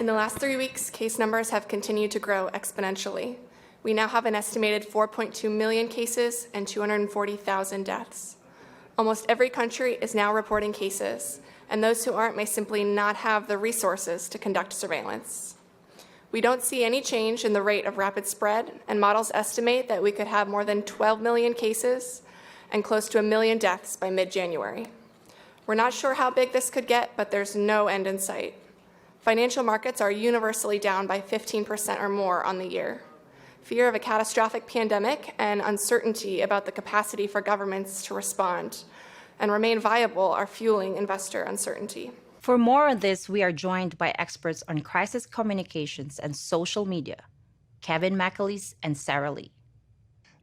In the last 3 weeks, case numbers have continued to grow exponentially. We now have an estimated 4.2 million cases and 240,000 deaths. Almost every country is now reporting cases, and those who aren't may simply not have the resources to conduct surveillance. We don't see any change in the rate of rapid spread, and models estimate that we could have more than 12 million cases and close to 1 million deaths by mid-January. We're not sure how big this could get, but there's no end in sight. Financial markets are universally down by 15% or more on the year. Fear of a catastrophic pandemic and uncertainty about the capacity for governments to respond and remain viable are fueling investor uncertainty. For more on this, we are joined by experts on crisis communications and social media, Kevin McAleese and Sarah Lee.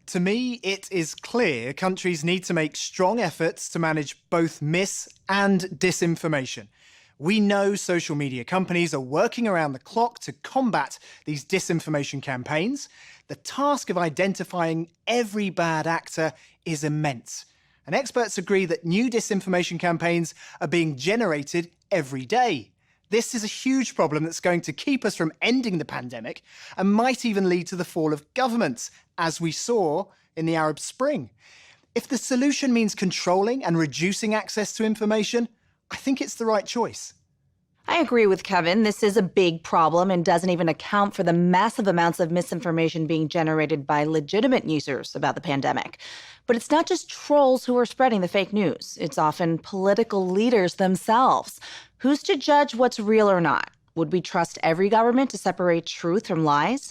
To me, it is clear countries need to make strong efforts to manage both mis- and disinformation. We know social media companies are working around the clock to combat these disinformation campaigns. The task of identifying every bad actor is immense. And experts agree that new disinformation campaigns are being generated every day. This is a huge problem that's going to keep us from ending the pandemic and might even lead to the fall of governments, as we saw in the Arab Spring. If the solution means controlling and reducing access to information, I think it's the right choice. I agree with Kevin. This is a big problem and doesn't even account for the massive amounts of misinformation being generated by legitimate users about the pandemic. But it's not just trolls who are spreading the fake news. It's often political leaders themselves. Who's to judge what's real or not? Would we trust every government to separate truth from lies?